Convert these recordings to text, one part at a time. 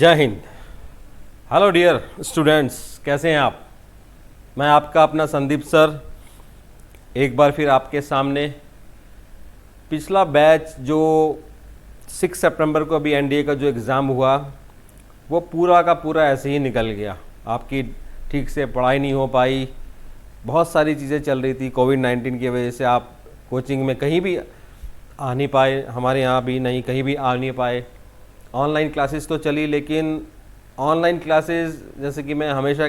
जय Hind. Hello dear students, कैसे हैं आप। मैं आपका अपना संदीप सर एक बार फिर आपके सामने। पिछला बैच जो 6 सितंबर को अभी एनडीए का जो एग्ज़ाम हुआ वो पूरा का पूरा ऐसे ही निकल गया। आपकी ठीक से पढ़ाई नहीं हो पाई, बहुत सारी चीज़ें चल रही थी। कोविड-19 की वजह से आप कोचिंग में कहीं भी आ नहीं पाए, हमारे यहाँ भी नहीं, कहीं भी आ नहीं पाए। ऑनलाइन क्लासेस तो चली, लेकिन ऑनलाइन क्लासेस जैसे कि मैं हमेशा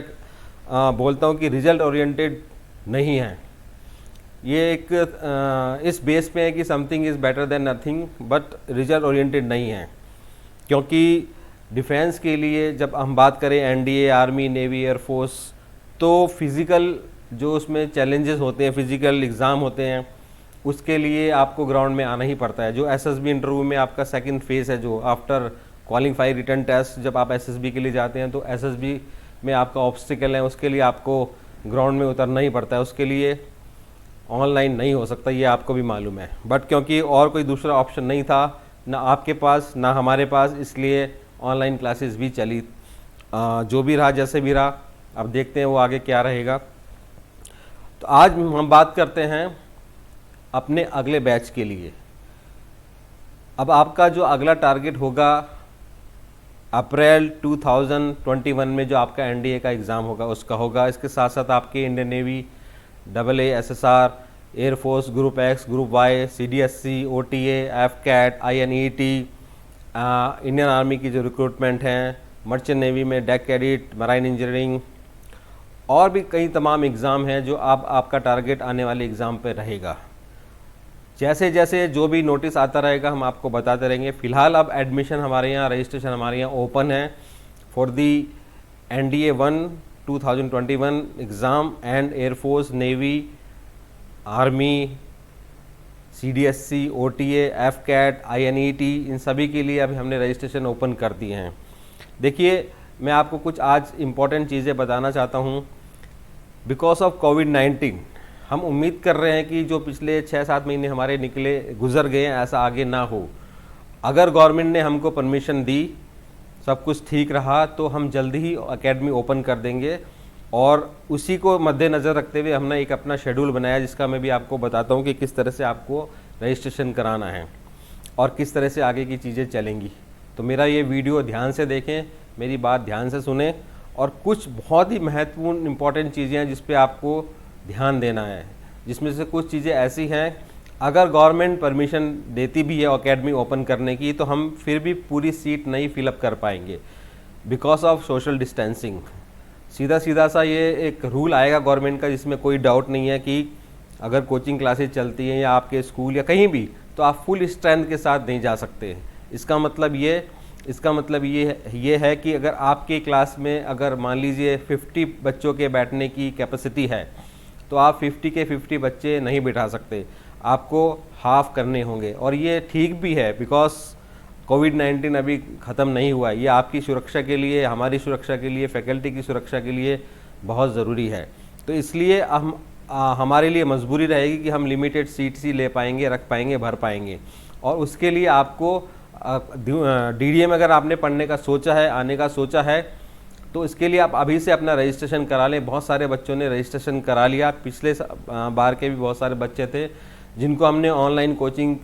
बोलता हूँ कि रिज़ल्ट ओरिएंटेड नहीं है। ये एक इस बेस पे है कि something is better than nothing, but result oriented नहीं है। क्योंकि डिफेंस के लिए जब हम बात करें एनडीए, आर्मी, नेवी, एयरफोर्स, तो फिज़िकल जो उसमें चैलेंजेस होते हैं, फिज़िकल एग्ज़ाम होते हैं, उसके लिए आपको ग्राउंड में आना ही पड़ता है। जो एसएसबी इंटरव्यू में आपका सेकंड फेज़ है, जो आफ्टर क्वालिफाई रिटर्न टेस्ट, जब आप एसएसबी के लिए जाते हैं तो एसएसबी में आपका ऑब्स्टिकल है, उसके लिए आपको ग्राउंड में उतरना ही पड़ता है। उसके लिए ऑनलाइन नहीं हो सकता, ये आपको भी मालूम है। बट क्योंकि और कोई दूसरा ऑप्शन नहीं था, ना आपके पास ना हमारे पास, इसलिए ऑनलाइन क्लासेस भी चली। जो भी रहा, जैसे भी रहा, अब देखते हैं वो आगे क्या रहेगा। तो आज हम बात करते हैं अपने अगले बैच के लिए। अब आपका जो अगला टारगेट होगा अप्रैल 2021 में जो आपका एनडीए का एग्ज़ाम होगा उसका होगा। इसके साथ साथ आपके Indian navy, AA, SSR, air force, group X, group Y, CDSC, OTA, FCAT, INET, Indian army की जो रिक्रूटमेंट हैं, मर्चेंट नेवी में डेक कैडेट, मराइन इंजीनियरिंग, और भी कई तमाम एग्ज़ाम हैं जो आपका टारगेट आने वाले एग्ज़ाम पे रहेगा। जैसे जैसे जो भी नोटिस आता रहेगा हम आपको बताते रहेंगे। फ़िलहाल अब एडमिशन हमारे यहाँ, रजिस्ट्रेशन हमारे यहाँ ओपन है for the NDA 1 2021 exam and air force, navy, army, CDSC, OTA, FCAT, INET, इन सभी के लिए अभी हमने रजिस्ट्रेशन ओपन कर दिए हैं। देखिए, मैं आपको कुछ आज इम्पॉर्टेंट चीज़ें बताना चाहता हूँ। बिकॉज ऑफ कोविड-19 हम उम्मीद कर रहे हैं कि जो पिछले 6-7 महीने हमारे गुजर गए हैं, ऐसा आगे ना हो। अगर गवर्नमेंट ने हमको परमिशन दी, सब कुछ ठीक रहा, तो हम जल्दी ही एकेडमी ओपन कर देंगे। और उसी को मद्देनज़र रखते हुए हमने एक अपना शेड्यूल बनाया, जिसका मैं भी आपको बताता हूँ कि किस तरह से आपको रजिस्ट्रेशन कराना है और किस तरह से आगे की चीज़ें चलेंगी। तो मेरा ये वीडियो ध्यान से देखें, मेरी बात ध्यान से सुने, और कुछ बहुत ही महत्वपूर्ण इंपॉर्टेंट चीज़ें हैं जिस पे आपको ध्यान देना है। जिसमें से कुछ चीज़ें ऐसी हैं, अगर गवर्नमेंट परमिशन देती भी है एकेडमी ओपन करने की, तो हम फिर भी पूरी सीट नहीं फिलअप कर पाएंगे बिकॉज ऑफ सोशल डिस्टेंसिंग। सीधा सीधा सा ये एक रूल आएगा गवर्नमेंट का, जिसमें कोई डाउट नहीं है कि अगर कोचिंग क्लासेस चलती हैं या आपके स्कूल या कहीं भी, तो आप फुल स्ट्रेंथ के साथ नहीं जा सकते। इसका मतलब ये है कि अगर आपके क्लास में अगर मान लीजिए 50 बच्चों के बैठने की कैपेसिटी है, तो आप 50 के 50 बच्चे नहीं बिठा सकते, आपको हाफ करने होंगे। और ये ठीक भी है, बिकॉज कोविड-19 अभी ख़त्म नहीं हुआ है। ये आपकी सुरक्षा के लिए, हमारी सुरक्षा के लिए, फैकल्टी की सुरक्षा के लिए बहुत ज़रूरी है। तो इसलिए हमारे लिए मजबूरी रहेगी कि हम लिमिटेड सीट्स ही ले पाएंगे, रख पाएंगे, भर पाएंगे। और उसके लिए आपको DDA में अगर आपने पढ़ने का सोचा है, आने का सोचा है, तो इसके लिए आप अभी से अपना रजिस्ट्रेशन करा लें। बहुत सारे बच्चों ने रजिस्ट्रेशन करा लिया। पिछले बार के भी बहुत सारे बच्चे थे जिनको हमने ऑनलाइन कोचिंग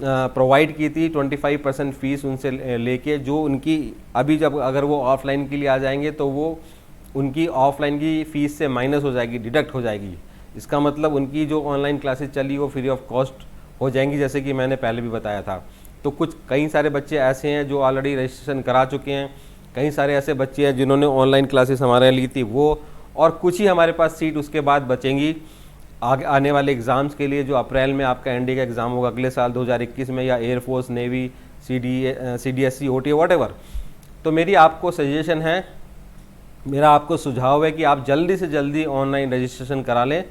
प्रोवाइड की थी, 25% फ़ीस उनसे लेके, जो उनकी अभी जब अगर वो ऑफलाइन के लिए आ जाएंगे तो वो उनकी ऑफलाइन की फ़ीस से माइनस हो जाएगी, डिडक्ट हो जाएगी। इसका मतलब उनकी जो ऑनलाइन क्लासेस चली वो फ्री ऑफ कॉस्ट हो जाएंगी, जैसे कि मैंने पहले भी बताया था। तो कई सारे बच्चे ऐसे हैं जो ऑलरेडी रजिस्ट्रेशन करा चुके हैं, कई सारे ऐसे बच्चे हैं जिन्होंने ऑनलाइन क्लासेस हमारे यहाँ ली थी वो, और कुछ ही हमारे पास सीट उसके बाद बचेंगी आगे आने वाले एग्ज़ाम्स के लिए, जो अप्रैल में आपका एनडीए का एग्ज़ाम होगा अगले साल 2021 में, या air force, navy, CDSC, OTA, whatever. तो मेरी आपको सजेशन है, मेरा आपको सुझाव है कि आप जल्दी से जल्दी ऑनलाइन रजिस्ट्रेशन करा लें।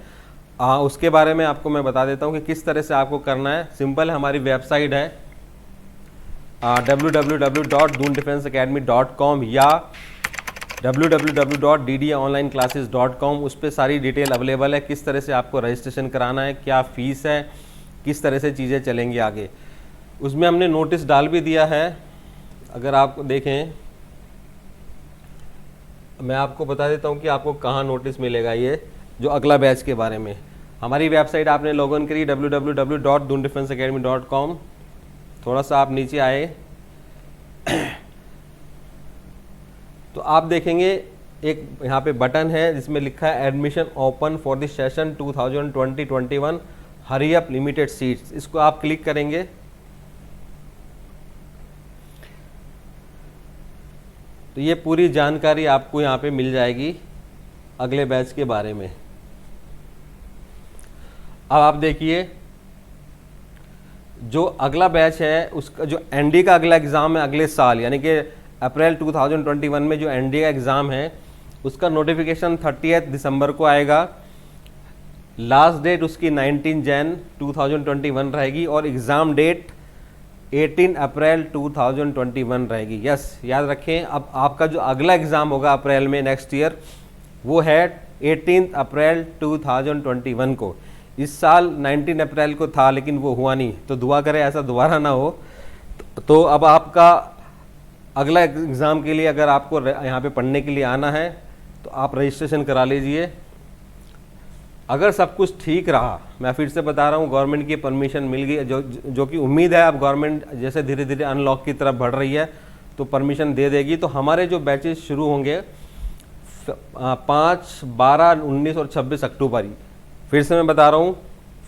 उसके बारे में आपको मैं बता देता हूँ कि किस तरह से आपको करना है। सिंपल है, हमारी वेबसाइट है www.doondefenseacademy.com या www.ddaonlineclasses.com। उस पर सारी डिटेल अवेलेबल है, किस तरह से आपको रजिस्ट्रेशन कराना है, क्या फ़ीस है, किस तरह से चीज़ें चलेंगी आगे। उसमें हमने नोटिस डाल भी दिया है, अगर आप देखें मैं आपको बता देता हूँ कि आपको कहाँ नोटिस मिलेगा ये जो अगला बैच के बारे में। हमारी वेबसाइट आपने लॉगिन करी www.doondefenseacademy.com। थोड़ा सा आप नीचे आए तो आप देखेंगे एक यहाँ पे बटन है जिसमें लिखा है admission open for the session 2020-21 hurry up limited seats. इसको आप क्लिक करेंगे तो ये पूरी जानकारी आपको यहाँ पे मिल जाएगी अगले बैच के बारे में। अब आप देखिए जो अगला बैच है उसका जो एनडी का अगला एग्ज़ाम है अगले साल यानी कि अप्रैल 2021 में जो एनडी का एग्ज़ाम है उसका नोटिफिकेशन 30 दिसंबर को आएगा। लास्ट डेट उसकी 19 जन 2021 रहेगी और एग्ज़ाम डेट 18 अप्रैल 2021 रहेगी। यस, याद रखें। अब आपका जो अगला एग्ज़ाम होगा अप्रैल में नेक्स्ट ईयर वो है 18 अप्रैल 2021 को। इस साल 19 अप्रैल को था लेकिन वो हुआ नहीं, तो दुआ करें ऐसा दोबारा ना हो। तो अब आपका अगला एग्ज़ाम के लिए अगर आपको यहाँ पे पढ़ने के लिए आना है तो आप रजिस्ट्रेशन करा लीजिए। अगर सब कुछ ठीक रहा, मैं फिर से बता रहा हूँ, गवर्नमेंट की परमिशन मिल गई जो कि उम्मीद है। अब गवर्नमेंट जैसे धीरे धीरे अनलॉक की तरफ बढ़ रही है तो परमिशन दे देगी। तो हमारे जो बैचेस शुरू होंगे 5, 12, 19 और 26 अक्टूबर। फिर से मैं बता रहा हूँ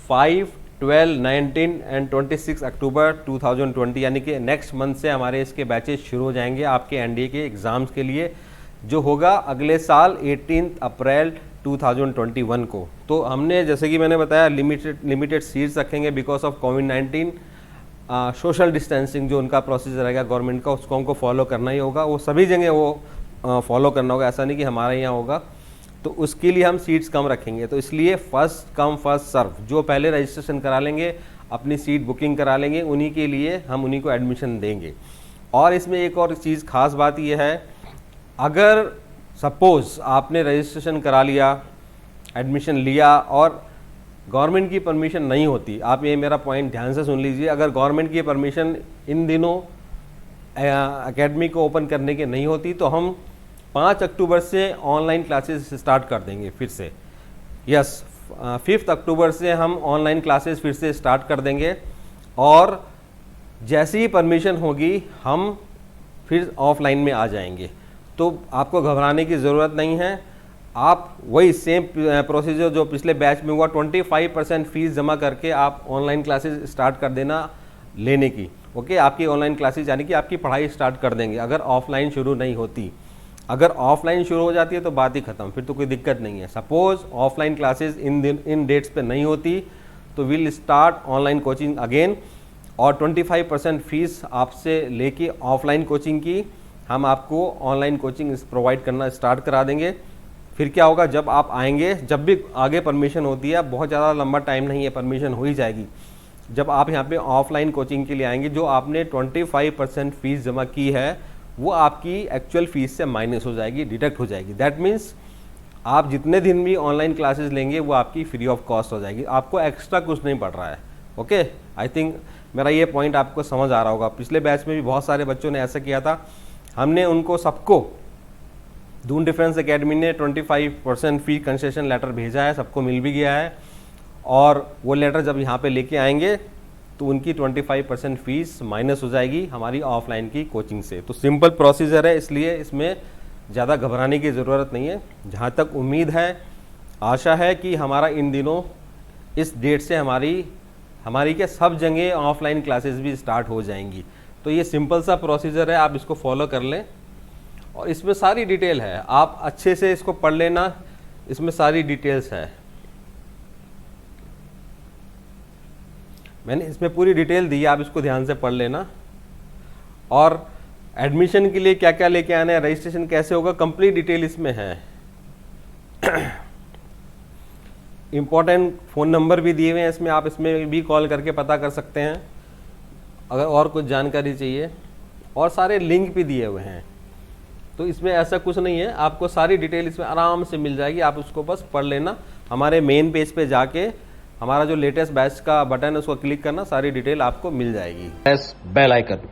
5, 12, 19 एंड 26 अक्टूबर 2020 यानी कि नेक्स्ट मंथ से हमारे इसके बैचेस शुरू हो जाएंगे आपके एनडीए के एग्ज़ाम्स के लिए, जो होगा अगले साल 18 अप्रैल 2021 को। तो हमने जैसे कि मैंने बताया लिमिटेड सीट्स रखेंगे because of covid. Social distancing जो उनका प्रोसीजर रहेगा गवर्नमेंट का उसको हमको फॉलो करना ही होगा। वो सभी जगह वो फॉलो करना होगा, ऐसा नहीं कि हमारे यहाँ होगा। तो उसके लिए हम सीट्स कम रखेंगे। तो इसलिए फर्स्ट कम फर्स्ट सर्व, जो पहले रजिस्ट्रेशन करा लेंगे अपनी सीट बुकिंग करा लेंगे उन्हीं के लिए हम उन्हीं को एडमिशन देंगे। और इसमें एक और चीज़ खास बात यह है, अगर सपोज़ आपने रजिस्ट्रेशन करा लिया, एडमिशन लिया और गवर्नमेंट की परमिशन नहीं होती, आप ये मेरा पॉइंट ध्यान से सुन लीजिए, अगर गवर्नमेंट की परमिशन इन दिनों एकेडमी को ओपन करने की नहीं होती तो हम 5 अक्टूबर से ऑनलाइन क्लासेस स्टार्ट कर देंगे फिर से। यस, 5 अक्टूबर से हम ऑनलाइन क्लासेस फिर से स्टार्ट कर देंगे और जैसी ही परमिशन होगी हम फिर ऑफलाइन में आ जाएंगे। तो आपको घबराने की ज़रूरत नहीं है। आप वही सेम प्रोसीजर जो पिछले बैच में हुआ, 25% फीस जमा करके आप ऑनलाइन क्लासेस स्टार्ट कर देना लेने की। ओके, आपकी ऑनलाइन क्लासेस यानी कि आपकी पढ़ाई स्टार्ट कर देंगे अगर ऑफलाइन शुरू नहीं होती। अगर ऑफलाइन शुरू हो जाती है तो बात ही खत्म, फिर तो कोई दिक्कत नहीं है। सपोज ऑफलाइन क्लासेस इन डेट्स पे नहीं होती तो will start online coaching again और 25% फीस आपसे लेके ऑफलाइन कोचिंग की हम आपको ऑनलाइन कोचिंग प्रोवाइड करना स्टार्ट करा देंगे। फिर क्या होगा, जब आप आएंगे, जब भी आगे परमिशन होती है, बहुत ज़्यादा लंबा टाइम नहीं है, परमिशन हो ही जाएगी। जब आप यहाँ पे ऑफलाइन कोचिंग के लिए आएंगे, जो आपने 25% फीस जमा की है वो आपकी एक्चुअल फीस से माइनस हो जाएगी, डिडक्ट हो जाएगी। दैट मीन्स आप जितने दिन भी ऑनलाइन क्लासेस लेंगे वो आपकी फ्री ऑफ कॉस्ट हो जाएगी, आपको एक्स्ट्रा कुछ नहीं पड़ रहा है। ओके, आई थिंक मेरा ये पॉइंट आपको समझ आ रहा होगा। पिछले बैच में भी बहुत सारे बच्चों ने ऐसा किया था, हमने उनको सबको दून डिफेंस एकेडमी ने 25% फी कंसेशन लेटर भेजा है, सबको मिल भी गया है। और वो लेटर जब यहाँ पे लेके आएंगे तो उनकी 25% फीस माइनस हो जाएगी हमारी ऑफलाइन की कोचिंग से। तो सिंपल प्रोसीजर है, इसलिए इसमें ज़्यादा घबराने की ज़रूरत नहीं है। जहाँ तक उम्मीद है, आशा है कि हमारा इन दिनों इस डेट से हमारी के सब जगह ऑफलाइन क्लासेस भी स्टार्ट हो जाएंगी। तो ये सिंपल सा प्रोसीजर है, आप इसको फॉलो कर लें और इसमें सारी डिटेल है, आप अच्छे से इसको पढ़ लेना, इसमें सारी डिटेल्स है। मैंने इसमें पूरी डिटेल दी है, आप इसको ध्यान से पढ़ लेना। और एडमिशन के लिए क्या क्या लेके आना है, रजिस्ट्रेशन कैसे होगा, कंप्लीट डिटेल इसमें है। इम्पोर्टेंट फ़ोन नंबर भी दिए हुए हैं इसमें, आप इसमें भी कॉल करके पता कर सकते हैं अगर और कुछ जानकारी चाहिए, और सारे लिंक भी दिए हुए हैं। तो इसमें ऐसा कुछ नहीं है, आपको सारी डिटेल इसमें आराम से मिल जाएगी, आप उसको बस पढ़ लेना। हमारे मेन पेज पे जाके हमारा जो लेटेस्ट बैच का बटन है उसको क्लिक करना, सारी डिटेल आपको मिल जाएगी। Press bell icon.